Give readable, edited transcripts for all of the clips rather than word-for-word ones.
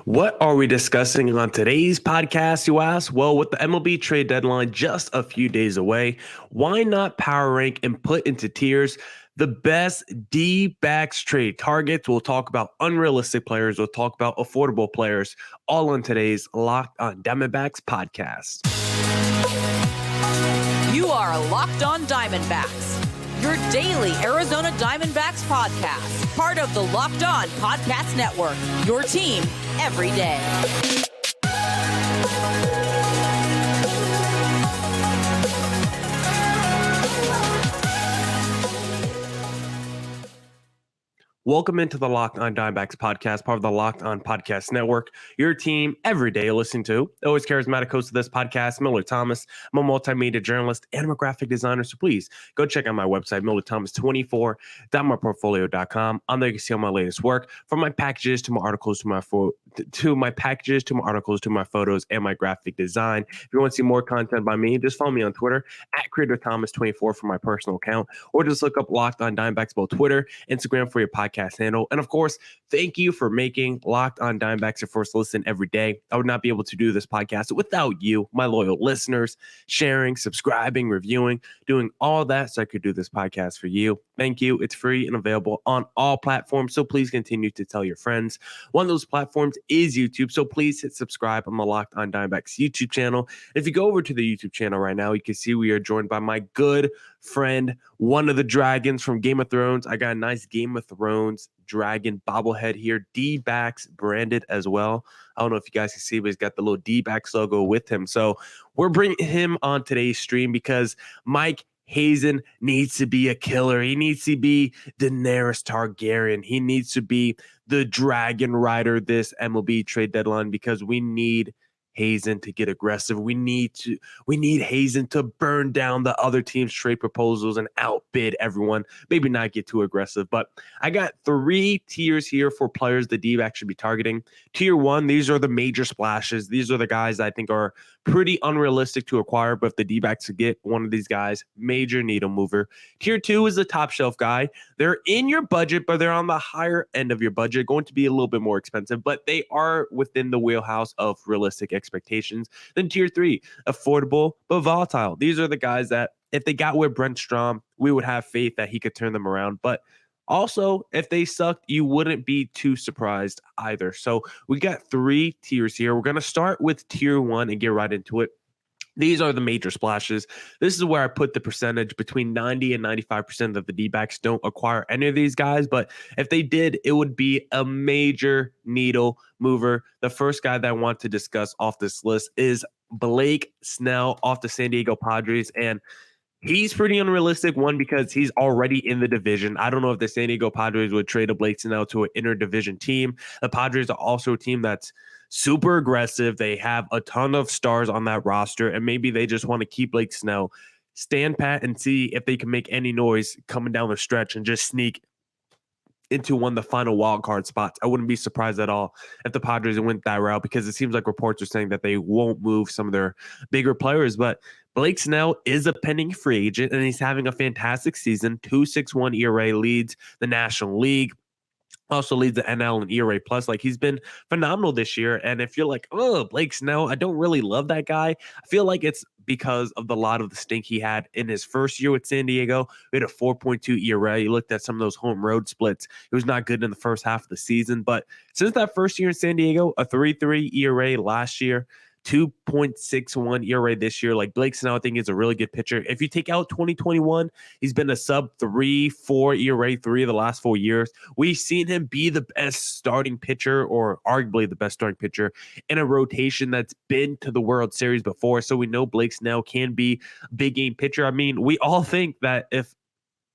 What are we discussing on today's podcast, you ask? Well, with the MLB trade deadline just a few days away, why not power rank and put into tiers the best Dbacks trade targets? We'll talk about unrealistic players. We'll talk about affordable players, all on today's Locked on Diamondbacks podcast. You are Locked on Diamondbacks, your daily Arizona Diamondbacks podcast, part of the Locked on Podcast Network, your team every day. Welcome into the Locked on Diamondbacks podcast, part of the Locked on Podcast Network, your team every day listen to. Always charismatic host of this podcast, Millard Thomas. I'm a multimedia journalist and I'm a graphic designer, so please go check out my website, millardthomas24.myportfolio.com. On there you can see all my latest work, from my packages to my articles to my articles to my photos and my graphic design. If you want to see more content by me, just follow me on Twitter at CreatorThomas24 for my personal account, or just look up Locked on Diamondbacks, both Twitter, Instagram for your podcast handle. And of course, thank you for making Locked on Diamondbacks your first listen every day. I would not be able to do this podcast without you, my loyal listeners, sharing, subscribing, reviewing, doing all that so I could do this podcast for you. Thank you. It's free and available on all platforms, so please continue to tell your friends. One of those platforms is YouTube, so please hit subscribe on the Locked on Diamondbacks YouTube channel. If you go over to the YouTube channel right now, you can see we are joined by my good friend, one of the dragons from Game of Thrones. I got a nice Game of Thrones dragon bobblehead here, Dbacks branded as well. I don't know if you guys can see, but he's got the little Dbacks logo with him. So we're bringing him on today's stream because Mike Hazen needs to be a killer. He needs to be Daenerys Targaryen. He needs to be the dragon rider this MLB trade deadline, because we need Hazen to get aggressive. We need Hazen to burn down the other team's trade proposals and outbid everyone. Maybe not get too aggressive, but I got 3 tiers here for players the D-backs should be targeting. Tier 1, these are the major splashes. These are the guys I think are pretty unrealistic to acquire, but if the D-backs could get one of these guys, major needle mover. Tier 2 is the top shelf guy. They're in your budget, but they're on the higher end of your budget, going to be a little bit more expensive, but they are within the wheelhouse of realistic expectations. Then tier 3, affordable but volatile. These are the guys that if they got with Brent Strom, we would have faith that he could turn them around. But also, if they sucked, you wouldn't be too surprised either. So we got 3 tiers here. We're going to start with tier 1 and get right into it. These are the major splashes. This is where I put the percentage between 90 and 95% of the D-backs don't acquire any of these guys. But if they did, it would be a major needle mover. The first guy that I want to discuss off this list is Blake Snell off the San Diego Padres. And he's pretty unrealistic, one, because he's already in the division. I don't know if the San Diego Padres would trade a Blake Snell to an interdivision team. The Padres are also a team that's super aggressive. They have a ton of stars on that roster, and maybe they just want to keep Blake Snell, stand pat, and see if they can make any noise coming down the stretch and just sneak into one of the final wild card spots. I wouldn't be surprised at all if the Padres went that route, because it seems like reports are saying that they won't move some of their bigger players. But Blake Snell is a pending free agent, and he's having a fantastic season. 2.61 ERA, leads the National League. Also leads the NL and ERA plus. Like, he's been phenomenal this year. And if you're like, oh, Blake Snell, I don't really love that guy, I feel like it's because of the lot of the stink he had in his first year with San Diego. We had a 4.2 ERA. You looked at some of those home road splits. It was not good in the first half of the season. But since that first year in San Diego, a 3.3 ERA last year, 2.61 ERA this year. Like, Blake Snell, I think, is a really good pitcher. If you take out 2021, he's been a sub 3.4 ERA 3 of the last 4 years. We've seen him be the best starting pitcher, or arguably the best starting pitcher, in a rotation that's been to the World Series before. So we know Blake Snell can be a big game pitcher. I mean, we all think that if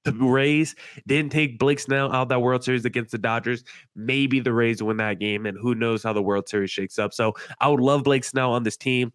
the Rays didn't take Blake Snell out of that World Series against the Dodgers, maybe the Rays win that game, and who knows how the World Series shakes up. So I would love Blake Snell on this team.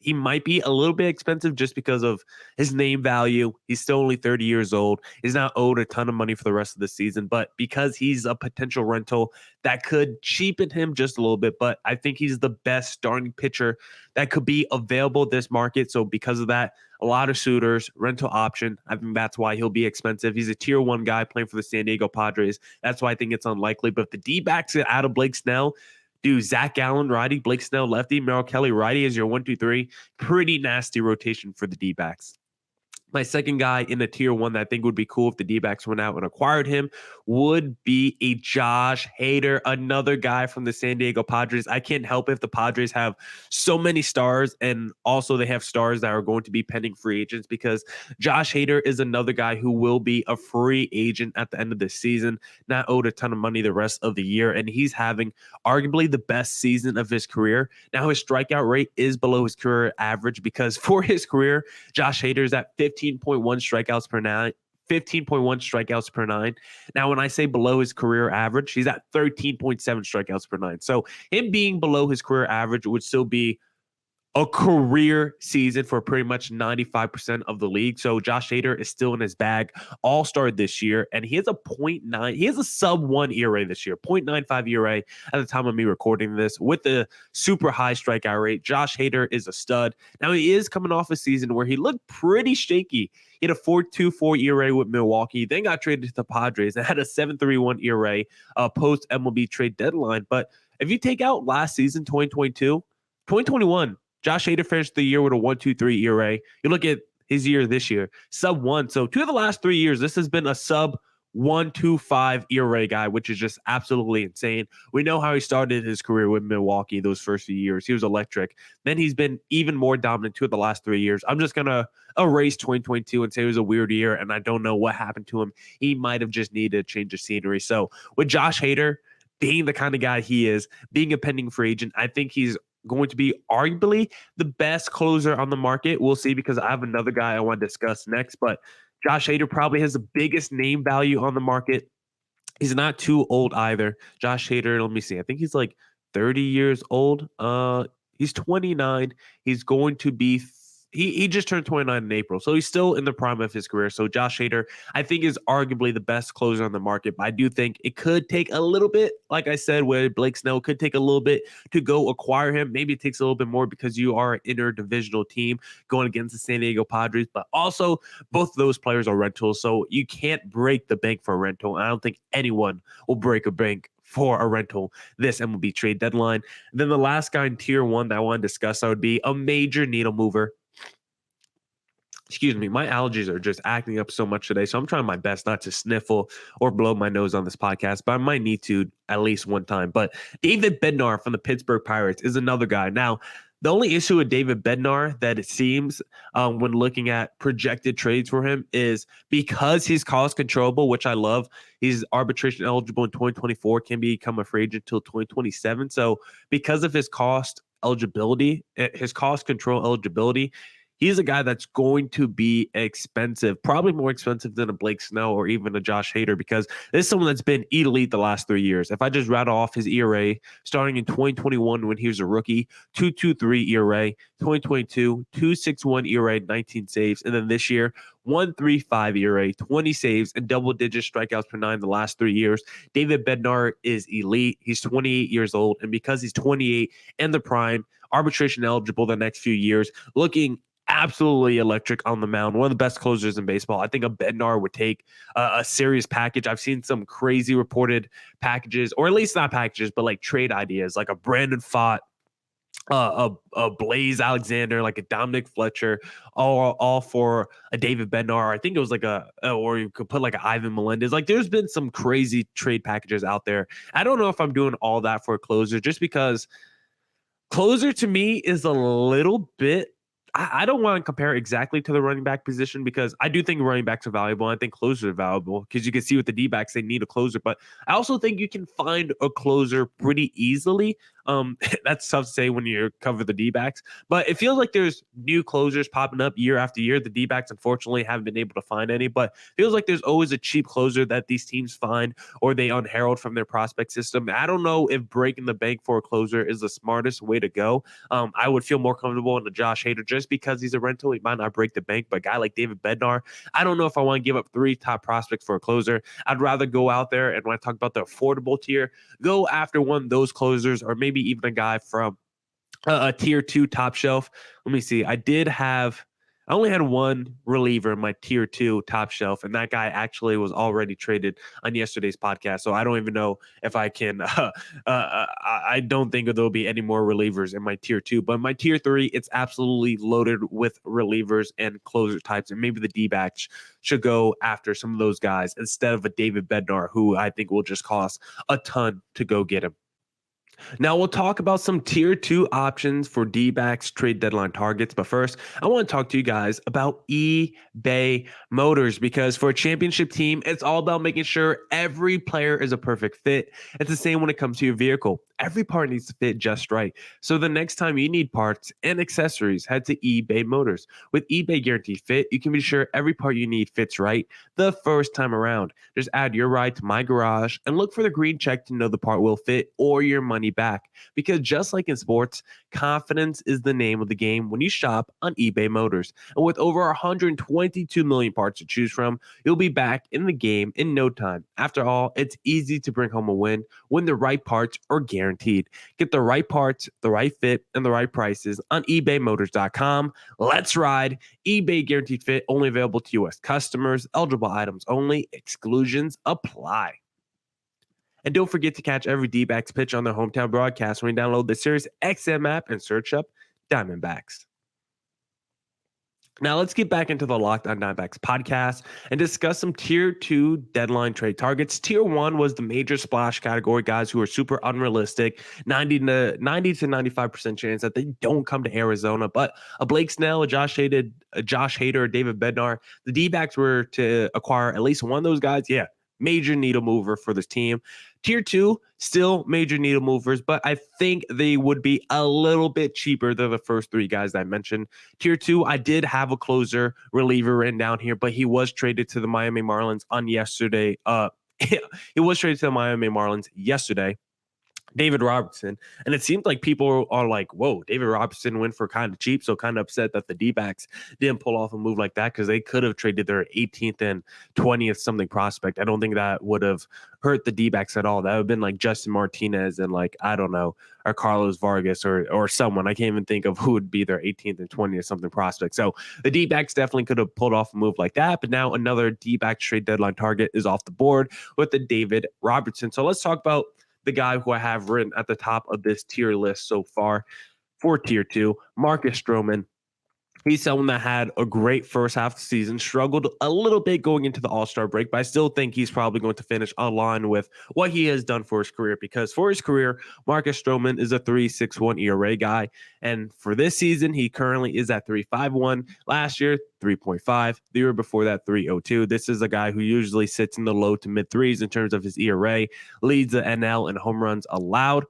He might be a little bit expensive just because of his name value. He's still only 30 years old. He's not owed a ton of money for the rest of the season, but because he's a potential rental, that could cheapen him just a little bit. But I think he's the best starting pitcher that could be available this market. So because of that, a lot of suitors, rental option. I think that's why he'll be expensive. He's a tier 1 guy playing for the San Diego Padres. That's why I think it's unlikely. But if the D-backs get out of Blake Snell, do Zach Gallen, righty, Blake Snell, lefty, Merrill Kelly, righty as your 1-2-3. Pretty nasty rotation for the D-backs. My second guy in the tier 1 that I think would be cool if the D-backs went out and acquired him would be a Josh Hader, another guy from the San Diego Padres. I can't help if the Padres have so many stars, and also they have stars that are going to be pending free agents, because Josh Hader is another guy who will be a free agent at the end of the season, not owed a ton of money the rest of the year, and he's having arguably the best season of his career. Now, his strikeout rate is below his career average, because for his career, Josh Hader is at 15.1 strikeouts per nine. 15.1 strikeouts per nine. Now, when I say below his career average, he's at 13.7 strikeouts per nine. So him being below his career average would still be a career season for pretty much 95% of the league. So Josh Hader is still in his bag, all-star this year, and he has a 0.9, he has a sub-1 ERA this year, 0.95 ERA at the time of me recording this, with a super high strikeout rate. Josh Hader is a stud. Now, he is coming off a season where he looked pretty shaky. He had a 4.24 ERA with Milwaukee, then got traded to the Padres and had a 7.31 ERA post MLB trade deadline. But if you take out last season, 2021, Josh Hader finished the year with a 1.23 ERA. You look at his year this year, sub 1. So 2 of the last 3 years, this has been a sub 1.25 ERA guy, which is just absolutely insane. We know how he started his career with Milwaukee those first few years. He was electric. Then he's been even more dominant 2 of the last 3 years. I'm just going to erase 2022 and say it was a weird year, and I don't know what happened to him. He might have just needed a change of scenery. So with Josh Hader being the kind of guy he is, being a pending free agent, I think he's going to be arguably the best closer on the market. We'll see, because I have another guy I want to discuss next, but Josh Hader probably has the biggest name value on the market. He's not too old either. Josh Hader, let me see. I think he's like 30 years old. He's 29. He's going to be he just turned 29 in April, so he's still in the prime of his career. So Josh Hader, I think, is arguably the best closer on the market, but I do think it could take a little bit, like I said, with Blake Snell, could take a little bit to go acquire him. Maybe it takes a little bit more because you are an interdivisional team going against the San Diego Padres, but also both of those players are rentals, so you can't break the bank for a rental. And I don't think anyone will break a bank for a rental this MLB trade deadline. And then the last guy in tier 1 that I want to discuss, that would be a major needle mover. Excuse me, my allergies are just acting up so much today, so I'm trying my best not to sniffle or blow my nose on this podcast, but I might need to at least one time. But David Bednar from the Pittsburgh Pirates is another guy. Now, the only issue with David Bednar that it seems when looking at projected trades for him is because he's cost controllable, which I love. He's arbitration eligible in 2024, can become a free agent until 2027. So because of his cost eligibility, his cost control eligibility, he's a guy that's going to be expensive, probably more expensive than a Blake Snell or even a Josh Hader, because this is someone that's been elite the last 3 years. If I just rattle off his ERA, starting in 2021 when he was a rookie, 2.23 ERA, 2022, 2.61 ERA, 19 saves, and then this year, 1.35 ERA, 20 saves, and double-digit strikeouts per nine the last 3 years. David Bednar is elite. He's 28 years old, and because he's 28 and the prime, arbitration eligible the next few years, looking absolutely electric on the mound. One of the best closers in baseball. I think a Bednar would take a serious package. I've seen some crazy reported packages, or at least not packages, but like trade ideas, like a Brandon Pfaadt, a Blaze Alexander, like a Dominic Fletcher, all for a David Bednar. I think it was like or you could put like an Ivan Melendez. Like there's been some crazy trade packages out there. I don't know if I'm doing all that for a closer, just because closer to me is a little bit, I don't want to compare exactly to the running back position, because I do think running backs are valuable. I think closers are valuable, because you can see with the D-backs, they need a closer. But I also think you can find a closer pretty easily. That's tough to say when you cover the D-backs. But it feels like there's new closers popping up year after year. The D-backs, unfortunately, haven't been able to find any. But it feels like there's always a cheap closer that these teams find, or they unherald from their prospect system. I don't know if breaking the bank for a closer is the smartest way to go. I would feel more comfortable in the Josh Hader just because he's a rental. He might not break the bank, but a guy like David Bednar, I don't know if I want to give up 3 top prospects for a closer. I'd rather go out there, and when I talk about the affordable tier, go after one of those closers, or maybe even a guy from a tier 2 top shelf. Let me see. I did have I only had one reliever in my tier 2 top shelf, and that guy actually was already traded on yesterday's podcast. So I don't even know if I can. I don't think there'll be any more relievers in my tier 2, but my tier 3, it's absolutely loaded with relievers and closer types, and maybe the Dbacks should go after some of those guys instead of a David Bednar, who I think will just cost a ton to go get him. Now we'll talk about some tier 2 options for D-backs trade deadline targets. But first, I want to talk to you guys about eBay Motors, because for a championship team, it's all about making sure every player is a perfect fit. It's the same when it comes to your vehicle. Every part needs to fit just right. So the next time you need parts and accessories, head to eBay Motors. With eBay Guaranteed Fit, you can be sure every part you need fits right the first time around. Just add your ride to My Garage and look for the green check to know the part will fit or your money back. Because just like in sports, confidence is the name of the game when you shop on eBay Motors. And with over 122 million parts to choose from, you'll be back in the game in no time. After all, it's easy to bring home a win when the right parts are guaranteed. Get the right parts, the right fit, and the right prices on ebaymotors.com. Let's ride. eBay Guaranteed Fit, only available to U.S. customers. Eligible items only. Exclusions apply. And don't forget to catch every D-backs pitch on their hometown broadcast when you download the Sirius XM app and search up Diamondbacks. Now let's get back into the Locked on Diamondbacks podcast and discuss some tier 2 deadline trade targets. Tier 1 was the major splash category, guys who are super unrealistic, 90 to 95% chance that they don't come to Arizona. But a Blake Snell, a Josh Hader, David Bednar, the D-backs were to acquire at least one of those guys. Yeah, major needle mover for this team. Tier 2, still major needle movers, but I think they would be a little bit cheaper than the first 3 guys I mentioned. Tier 2, I did have a closer reliever written down here, but he was traded to the Miami Marlins on yesterday. He was traded to the Miami Marlins yesterday. David Robertson. And it seems like people are like, whoa, David Robertson went for kind of cheap. So kind of upset that the D-backs didn't pull off a move like that, because they could have traded their 18th and 20th something prospect. I don't think that would have hurt the D-backs at all. That would have been like Justin Martinez and like, I don't know, or Carlos Vargas or someone. I can't even think of who would be their 18th and 20th something prospect. So the D-backs definitely could have pulled off a move like that. But now another D-back trade deadline target is off the board with the David Robertson. So let's talk about the guy who I have written at the top of this tier list so far for tier 2, Marcus Stroman. He's someone that had a great first half of the season, struggled a little bit going into the All-Star break, but I still think he's probably going to finish on line with what he has done for his career, because for his career, Marcus Stroman is a 3.61 ERA guy. And for this season, he currently is at 3.51. Last year, 3.5. The year before that, 3.02. This is a guy who usually sits in the low to mid threes in terms of his ERA, leads the NL in home runs allowed.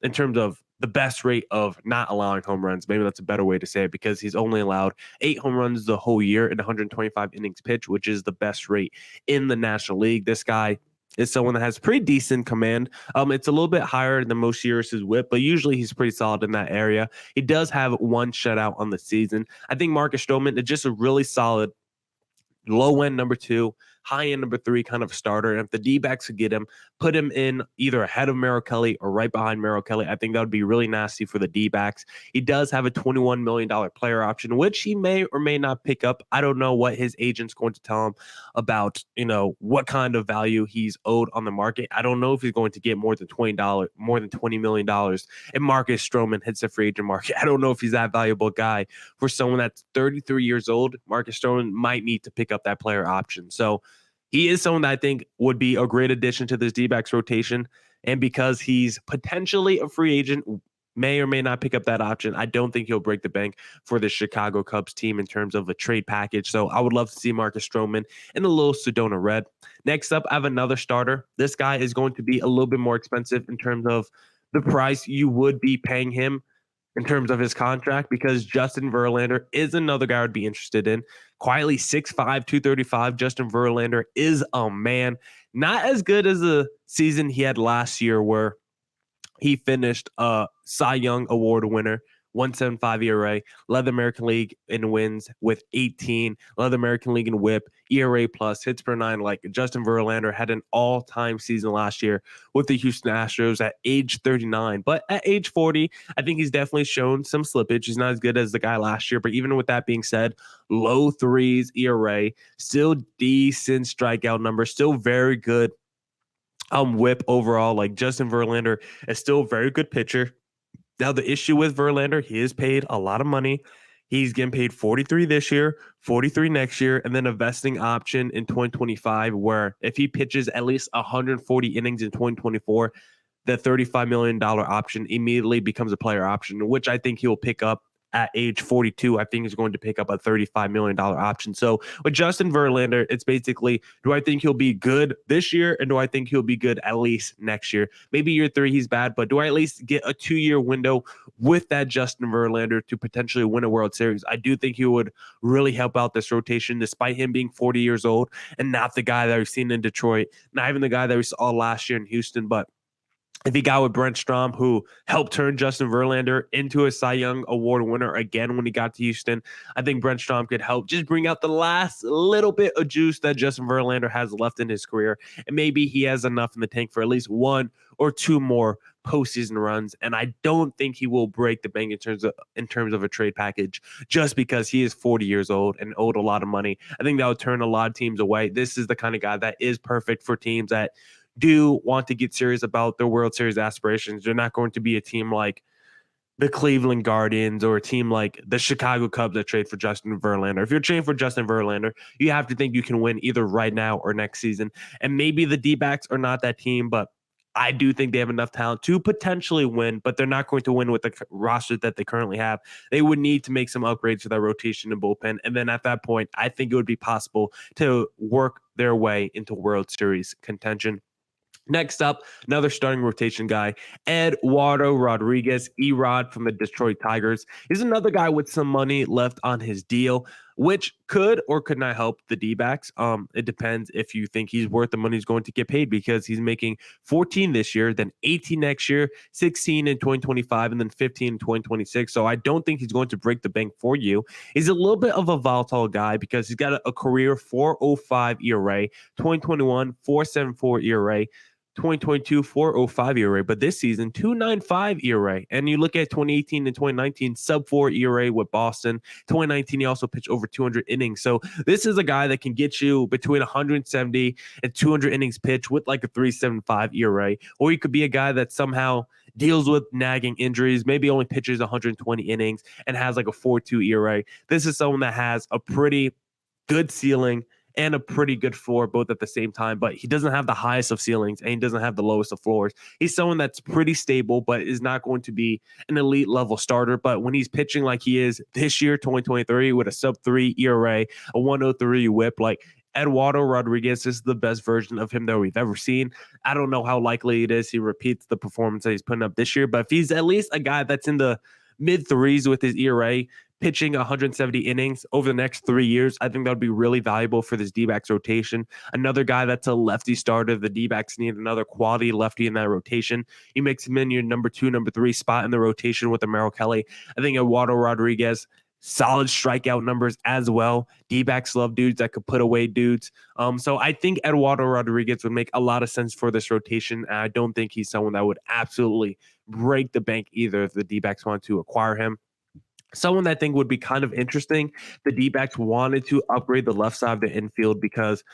In terms of the best rate of not allowing home runs, maybe that's a better way to say it, because he's only allowed 8 home runs the whole year in 125 innings pitched, which is the best rate in the National League. This guy is someone that has pretty decent command. It's a little bit higher than most years his whip, but usually he's pretty solid in that area. He does have one shutout on the season. I think Marcus Stroman is just a really solid low end number 2, high end number 3 kind of starter. And if the D-backs could get him, put him in either ahead of Merrill Kelly or right behind Merrill Kelly, I think that would be really nasty for the D-backs. He does have a $21 million player option, which he may or may not pick up. I don't know what his agent's going to tell him about, what kind of value he's owed on the market. I don't know if he's going to get more than $20 million. And Marcus Stroman hits the free agent market. I don't know if he's that valuable guy. For someone that's 33 years old, Marcus Stroman might need to pick up that player option. So he is someone that I think would be a great addition to this D-backs rotation. And because he's potentially a free agent, may or may not pick up that option, I don't think he'll break the bank for the Chicago Cubs team in terms of a trade package. So I would love to see Marcus Stroman in the little Sedona red. Next up, I have another starter. This guy is going to be a little bit more expensive in terms of the price you would be paying him in terms of his contract, because Justin Verlander is another guy I would be interested in. Quietly 6'5", 235. Justin Verlander is a man. Not as good as the season he had last year, where he finished a Cy Young Award winner 1.75 ERA, led the American League in wins with 18, led the American League in WHIP, ERA plus, hits per 9. Like Justin Verlander had an all-time season last year with the Houston Astros at age 39. But at age 40, I think he's definitely shown some slippage. He's not as good as the guy last year. But even with that being said, low threes ERA, still decent strikeout numbers, still very good WHIP overall. Like Justin Verlander is still a very good pitcher. Now, the issue with Verlander, he is paid a lot of money. He's getting paid 43 this year, 43 next year, and then a vesting option in 2025 where if he pitches at least 140 innings in 2024, the $35 million option immediately becomes a player option, which I think he'll pick up at age 42. I think he's going to pick up a $35 million option. So with Justin Verlander, it's basically, do I think he'll be good this year? And do I think he'll be good at least next year? Maybe year 3, he's bad, but do I at least get a 2-year window with that Justin Verlander to potentially win a World Series? I do think he would really help out this rotation, despite him being 40 years old and not the guy that we've seen in Detroit, not even the guy that we saw last year in Houston. But if he got with Brent Strom, who helped turn Justin Verlander into a Cy Young Award winner again when he got to Houston, I think Brent Strom could help just bring out the last little bit of juice that Justin Verlander has left in his career. And maybe he has enough in the tank for at least 1 or 2 more postseason runs. And I don't think he will break the bank in terms of a trade package just because he is 40 years old and owed a lot of money. I think that would turn a lot of teams away. This is the kind of guy that is perfect for teams that do want to get serious about their World Series aspirations. They're not going to be a team like the Cleveland Guardians or a team like the Chicago Cubs that trade for Justin Verlander. If you're trading for Justin Verlander, you have to think you can win either right now or next season. And maybe the Dbacks are not that team, but I do think they have enough talent to potentially win, but they're not going to win with the roster that they currently have. They would need to make some upgrades to their rotation and bullpen. And then at that point, I think it would be possible to work their way into World Series contention. Next up, another starting rotation guy, Eduardo Rodriguez, E-Rod from the Detroit Tigers. He's another guy with some money left on his deal, which could or could not help the D-backs. It depends if you think he's worth the money he's going to get paid, because he's making 14 this year, then 18 next year, 16 in 2025, and then 15 in 2026. So I don't think he's going to break the bank for you. He's a little bit of a volatile guy because he's got a career 4.05 ERA, 2021 4.74 ERA, 2022 4.05 ERA, but this season 2.95 ERA. And you look at 2018 and 2019, sub 4 ERA with Boston. 2019 he also pitched over 200 innings. So this is a guy that can get you between 170 and 200 innings pitched with like a 3.75 ERA. Or you could be a guy that somehow deals with nagging injuries, maybe only pitches 120 innings and has like a 4.2 ERA. This is someone that has a pretty good ceiling and a pretty good floor both at the same time, but he doesn't have the highest of ceilings and he doesn't have the lowest of floors. He's someone that's pretty stable, but is not going to be an elite level starter. But when he's pitching like he is this year, 2023, with a sub 3 ERA, a 1.03 whip, like Eduardo Rodriguez is the best version of him that we've ever seen. I don't know how likely it is he repeats the performance that he's putting up this year, but if he's at least a guy that's in the mid threes with his ERA, pitching 170 innings over the next 3 years, I think that would be really valuable for this D-backs rotation. Another guy that's a lefty starter. The D-backs need another quality lefty in that rotation. You mix him in your number 2, number 3 spot in the rotation with Merrill Kelly. I think Eduardo Rodriguez, solid strikeout numbers as well. D-backs love dudes that could put away dudes. So I think Eduardo Rodriguez would make a lot of sense for this rotation. And I don't think he's someone that would absolutely break the bank either if the D-backs want to acquire him. Someone that I think would be kind of interesting, the D-backs wanted to upgrade the left side of the infield because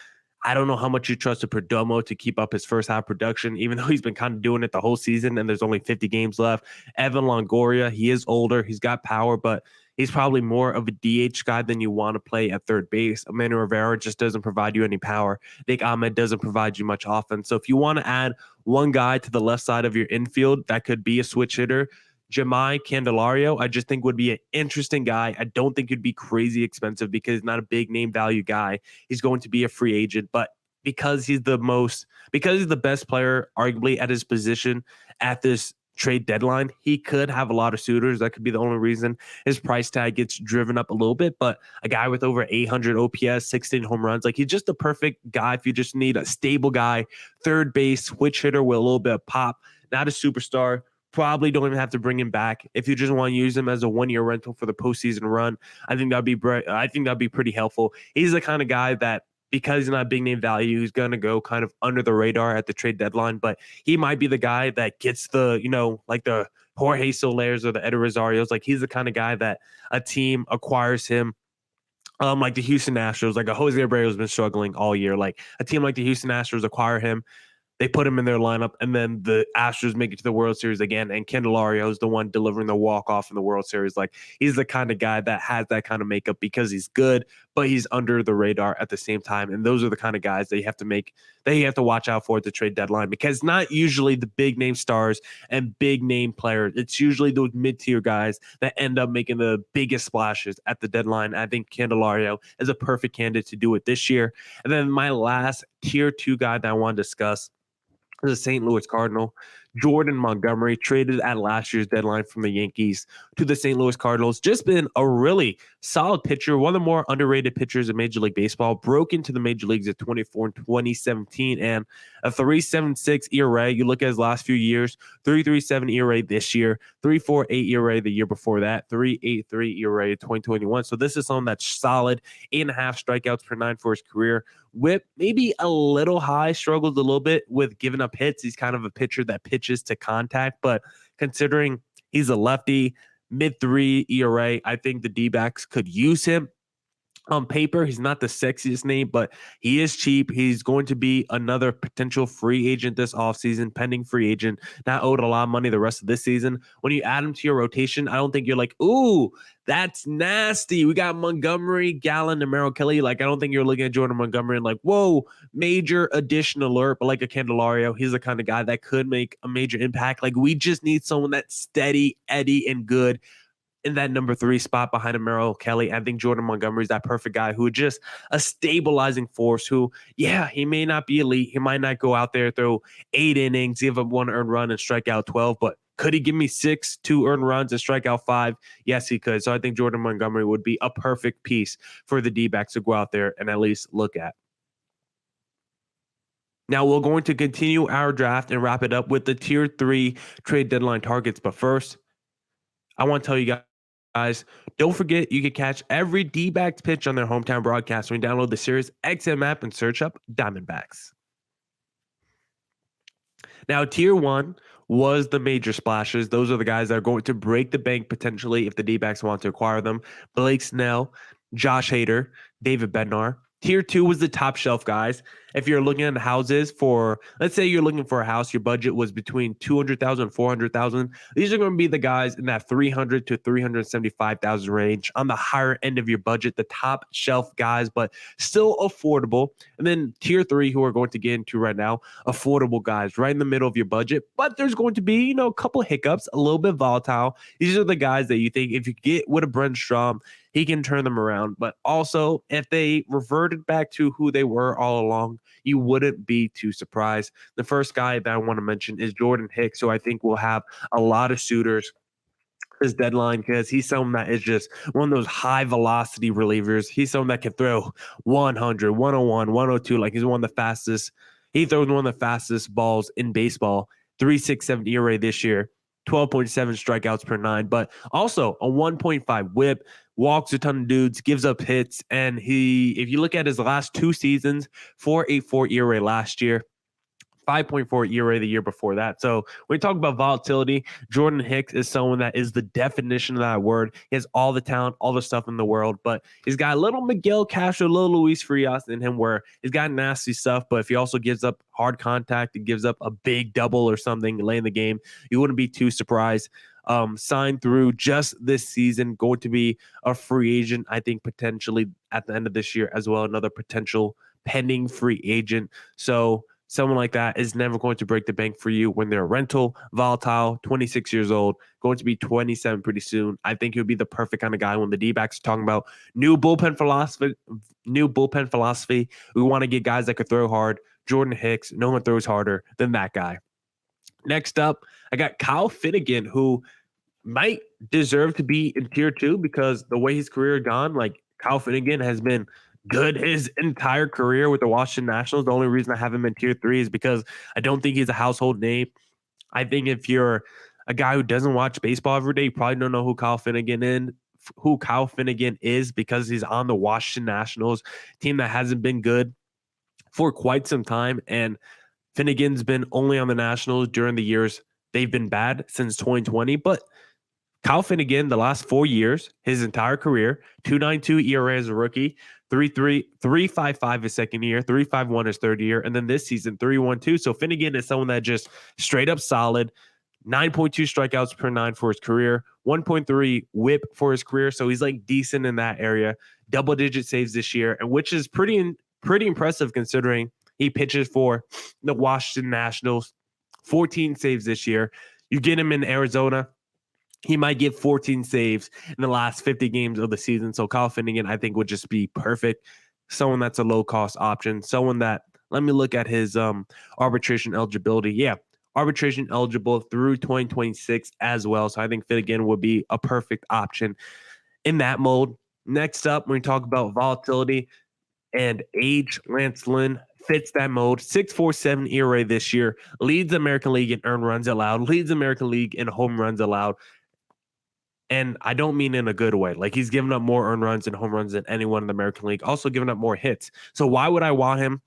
I don't know how much you trust Perdomo to keep up his first half production, even though he's been kind of doing it the whole season and there's only 50 games left. Evan Longoria, he is older. He's got power, but he's probably more of a DH guy than you want to play at third base. Emmanuel Rivera just doesn't provide you any power. Nick Ahmed doesn't provide you much offense. So if you want to add one guy to the left side of your infield that could be a switch hitter, Jemai Candelario, I just think would be an interesting guy. I don't think he'd be crazy expensive because he's not a big name value guy. He's going to be a free agent, but because he's the best player, arguably at his position at this trade deadline, he could have a lot of suitors. That could be the only reason his price tag gets driven up a little bit. But a guy with over 800 OPS, 16 home runs, like he's just the perfect guy if you just need a stable guy, third base, switch hitter with a little bit of pop, not a superstar. Probably don't even have to bring him back. If you just want to use him as a 1-year rental for the postseason run, I think that'd be pretty helpful. He's the kind of guy that, because he's not big name value, he's going to go kind of under the radar at the trade deadline, but he might be the guy that gets the, like the Jorge Solers or the Eder Rosarios. Like, he's the kind of guy that a team acquires him. Like the Houston Astros, like a Jose Abreu has been struggling all year. Like a team like the Houston Astros acquire him. They put him in their lineup, and then the Astros make it to the World Series again, and Candelario is the one delivering the walk-off in the World Series. Like, he's the kind of guy that has that kind of makeup because he's good, but he's under the radar at the same time. And those are the kind of guys that you have to watch out for at the trade deadline, because not usually the big-name stars and big-name players. It's usually those mid-tier guys that end up making the biggest splashes at the deadline. I think Candelario is a perfect candidate to do it this year. And then my last tier 2 guy that I want to discuss, the St. Louis Cardinal, Jordan Montgomery, traded at last year's deadline from the Yankees to the St. Louis Cardinals. Just been a really solid pitcher, one of the more underrated pitchers in Major League Baseball. Broke into the major leagues at 24 in 2017, and a 3.76 ERA. You look at his last few years: 3.37 ERA this year, 3.48 ERA the year before that, 3.83 ERA in 2021. So this is someone that's solid. 8.5 strikeouts per 9 for his career. Whip maybe a little high, struggles a little bit with giving up hits. He's kind of a pitcher that pitches to contact, but considering he's a lefty, mid-3 ERA, I think the D-backs could use him. On paper, he's not the sexiest name, but he is cheap. He's going to be another potential free agent this offseason, pending free agent, not owed a lot of money the rest of this season. When you add him to your rotation, I don't think you're like, ooh, that's nasty. We got Montgomery, Gallen, and Merrill Kelly. Like, I don't think you're looking at Jordan Montgomery and like, whoa, major addition alert. But like a Candelario, he's the kind of guy that could make a major impact. Like, we just need someone that's steady, Eddie, and good in that number 3 spot behind a Merrill Kelly. I think Jordan Montgomery is that perfect guy who is just a stabilizing force who, yeah, he may not be elite. He might not go out there, throw 8 innings, give up 1 earned run and strike out 12, but could he give me 6, 2 earned runs and strike out 5? Yes, he could. So I think Jordan Montgomery would be a perfect piece for the D-backs to go out there and at least look at. Now we're going to continue our draft and wrap it up with the tier 3 trade deadline targets. But first, I want to tell you guys, don't forget you can catch every D-backs pitch on their hometown broadcast when you download the Sirius XM app and search up Diamondbacks. Now, tier 1 was the major splashes. Those are the guys that are going to break the bank potentially if the D-backs want to acquire them. Blake Snell, Josh Hader, David Bednar. Tier 2 was the top shelf guys. If you're looking at houses for, let's say you're looking for a house, your budget was between $200,000 and $400,000. These are going to be the guys in that $300,000 to $375,000 range on the higher end of your budget, the top shelf guys, but still affordable. And then tier 3, who we're going to get into right now, affordable guys right in the middle of your budget, but there's going to be, a couple hiccups, a little bit volatile. These are the guys that you think if you get with a Brent Strom, he can turn them around. But also, if they reverted back to who they were all along, you wouldn't be too surprised. The first guy that I want to mention is Jordan Hicks, who I think will have a lot of suitors his deadline because he's someone that is just one of those high velocity relievers. He's someone that can throw 100, 101, 102. Like, he's one of the fastest. He throws one of the fastest balls in baseball. 3.67 ERA this year. 12.7 strikeouts per 9, but also a 1.5 whip, walks a ton of dudes, gives up hits, and if you look at his last 2 seasons, 4.84 ERA last year, 5.4 ERA the year before that. So when we talk about volatility, Jordan Hicks is someone that is the definition of that word. He has all the talent, all the stuff in the world, but he's got a little Miguel Castro, a little Luis Frias in him where he's got nasty stuff, but if he also gives up hard contact and gives up a big double or something late in the game, you wouldn't be too surprised. Signed through just this season, going to be a free agent, I think, potentially at the end of this year as well, another potential pending free agent. So someone like that is never going to break the bank for you when they're a volatile, 26 years old, going to be 27 pretty soon. I think he'll be the perfect kind of guy when the D-backs are talking about new bullpen philosophy. We want to get guys that could throw hard. Jordan Hicks, no one throws harder than that guy. Next up, I got Kyle Finnegan, who might deserve to be in tier 2 because the way his career gone, like Kyle Finnegan has been good his entire career with the Washington Nationals. The only reason I have him in tier 3 is because I don't think he's a household name. I think if you're a guy who doesn't watch baseball every day, you probably don't know who Kyle Finnegan is because he's on the Washington Nationals, team that hasn't been good for quite some time. And Finnegan's been only on the Nationals during the years they've been bad since 2020. But Kyle Finnegan, the last 4 years, his entire career, 2.92 ERA as a rookie, 3.55 his second year, 3.51 his third year, and then this season 3.12. So Finnegan is someone that just straight up solid. 9.2 strikeouts per 9 for his career, 1.3 whip for his career. So he's like decent in that area. Double-digit saves this year, and which is pretty impressive considering he pitches for the Washington Nationals. 14 saves this year. You get him in Arizona, he might get 14 saves in the last 50 games of the season. So Kyle Finnegan, I think, would just be perfect. Someone that's a low-cost option. Someone that, let me look at his arbitration eligibility. Yeah, arbitration eligible through 2026 as well. So I think Finnegan would be a perfect option in that mode. Next up, when we talk about volatility and age, Lance Lynn fits that mode. 6.47 ERA this year, leads the American League in earned runs allowed, leads the American League in home runs allowed. And I don't mean in a good way. Like, he's given up more earned runs and home runs than anyone in the American League, also giving up more hits. So why would I want him?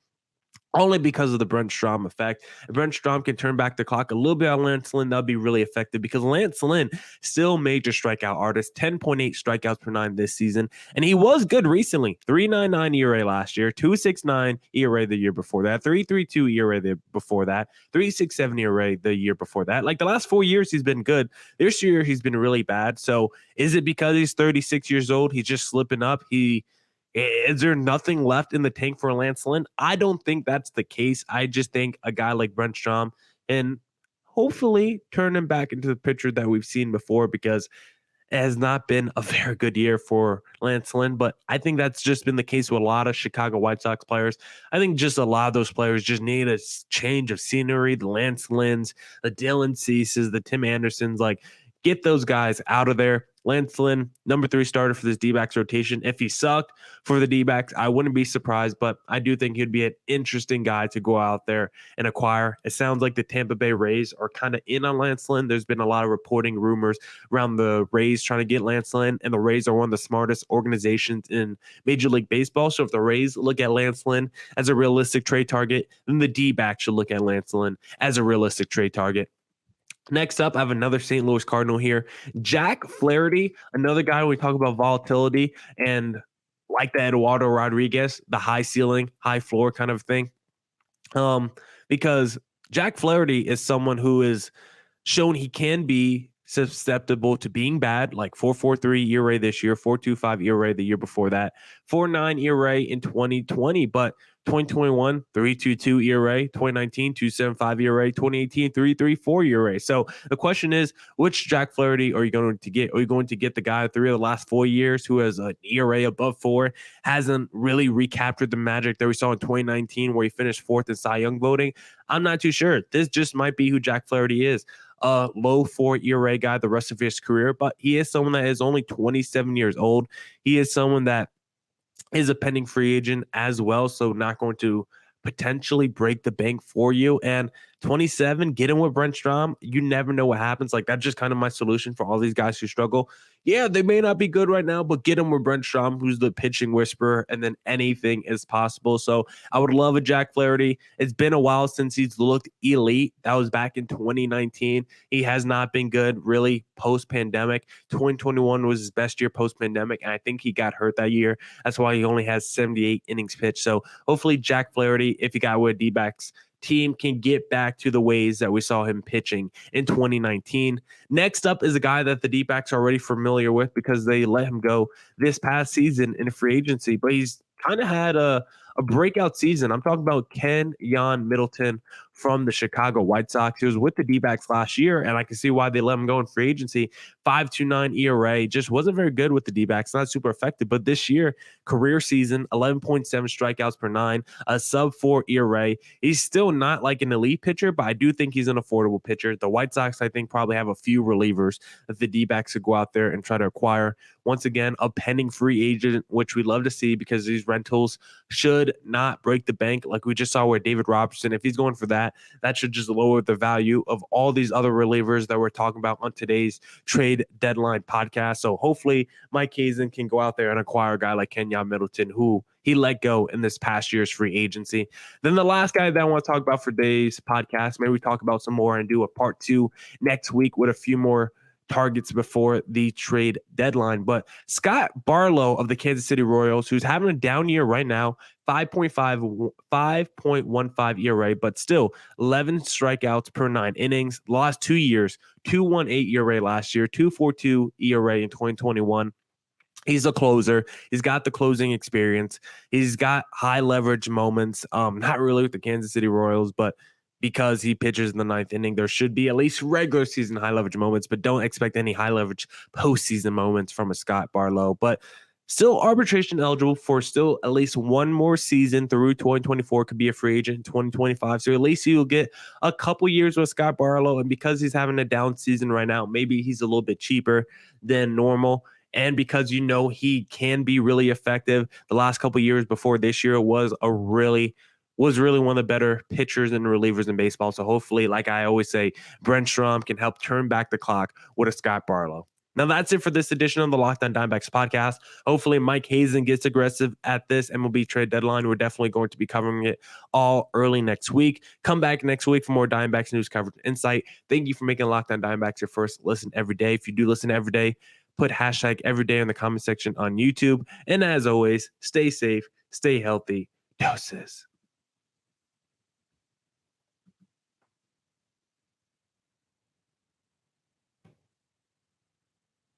Only because of the Brent Strom effect. If Brent Strom can turn back the clock a little bit on Lance Lynn, that'll be really effective because Lance Lynn, still major strikeout artist, 10.8 strikeouts per 9 this season. And he was good recently. 3.99 ERA last year, 2.69 ERA the year before that, 3.32 ERA the before that, 3.67 ERA the year before that. Like, the last 4 years, he's been good. This year, he's been really bad. So is it because he's 36 years old? He's just slipping up. Is there nothing left in the tank for Lance Lynn? I don't think that's the case. I just think a guy like Brent Strom and hopefully turn him back into the pitcher that we've seen before, because it has not been a very good year for Lance Lynn. But I think that's just been the case with a lot of Chicago White Sox players. I think just a lot of those players just need a change of scenery. The Lance Lynns, the Dylan Ceases, the Tim Andersons, like, get those guys out of there. Lance Lynn, number 3 starter for this D-backs rotation. If he sucked for the D-backs, I wouldn't be surprised, but I do think he'd be an interesting guy to go out there and acquire. It sounds like the Tampa Bay Rays are kind of in on Lance Lynn. There's been a lot of reporting rumors around the Rays trying to get Lance Lynn, and the Rays are one of the smartest organizations in Major League Baseball. So if the Rays look at Lance Lynn as a realistic trade target, then the D-backs should look at Lance Lynn as a realistic trade target. Next up, I have another St. Louis Cardinal here. Jack Flaherty, another guy when we talk about volatility and like the Eduardo Rodriguez, the high ceiling, high floor kind of thing. Because Jack Flaherty is someone who is shown he can be susceptible to being bad, like 4.43 ERA this year, 4.25 ERA the year before that, 4.9 ERA in 2020, but 2021, 3.22 ERA, 2019, 2.75 ERA, 2018, 3.34 ERA. So the question is, which Jack Flaherty are you going to get? Are you going to get the guy 3 of the last 4 years who has an ERA above 4, hasn't really recaptured the magic that we saw in 2019 where he finished 4th in Cy Young voting? I'm not too sure. This just might be who Jack Flaherty is. A low 4 ERA guy the rest of his career, but he is someone that is only 27 years old. He is someone that is a pending free agent as well, so not going to potentially break the bank for you. And 27, get in with Brent Strom. You never know what happens. Like, that's just kind of my solution for all these guys who struggle. Yeah, they may not be good right now, but get them with Brent Strom, who's the pitching whisperer, and then anything is possible. So I would love a Jack Flaherty. It's been a while since he's looked elite. That was back in 2019. He has not been good really post-pandemic. 2021 was his best year post-pandemic, and I think he got hurt that year. That's why he only has 78 innings pitched. So hopefully Jack Flaherty, if he got with D-backs team, can get back to the ways that we saw him pitching in 2019. Next up is a guy that the D-backs are already familiar with because they let him go this past season in free agency, but he's kind of had a breakout season. I'm talking about Kenyon Middleton from the Chicago White Sox. He was with the D-backs last year, and I can see why they let him go in free agency. 5.29 ERA, just wasn't very good with the D-backs, not super effective. But this year, career season, 11.7 strikeouts per 9, a sub-4 ERA. He's still not like an elite pitcher, but I do think he's an affordable pitcher. The White Sox, I think, probably have a few relievers that the D-backs could go out there and try to acquire. Once again, a pending free agent, which we love to see because these rentals should should not break the bank like we just saw with David Robertson. If he's going for that, that should just lower the value of all these other relievers that we're talking about on today's trade deadline podcast. So hopefully Mike Hazen can go out there and acquire a guy like Kenyon Middleton, who he let go in this past year's free agency. Then the last guy that I want to talk about for today's podcast, maybe we talk about some more and do a part 2 next week with a few more targets before the trade deadline. But Scott Barlow of the Kansas City Royals, who's having a down year right now, 5.15 ERA, but still 11 strikeouts per 9 innings. The last 2 years, 2.18 ERA last year, 2.42 ERA in 2021. He's a closer. He's got the closing experience. He's got high leverage moments. Not really with the Kansas City Royals, but because he pitches in the 9th inning, there should be at least regular season high leverage moments, but don't expect any high leverage postseason moments from a Scott Barlow. But still arbitration eligible for still at least one more season through 2024, could be a free agent in 2025. So at least you'll get a couple years with Scott Barlow. And because he's having a down season right now, maybe he's a little bit cheaper than normal. And because he can be really effective. The last couple years before this year was really one of the better pitchers and relievers in baseball. So hopefully, like I always say, Brent Strom can help turn back the clock with a Scott Barlow. Now that's it for this edition of the Locked On Diamondbacks podcast. Hopefully Mike Hazen gets aggressive at this MLB trade deadline. We're definitely going to be covering it all early next week. Come back next week for more Diamondbacks news, coverage, and insight. Thank you for making Locked On Diamondbacks your first listen every day. If you do listen every day, put hashtag everyday in the comment section on YouTube. And as always, stay safe, stay healthy. Doses.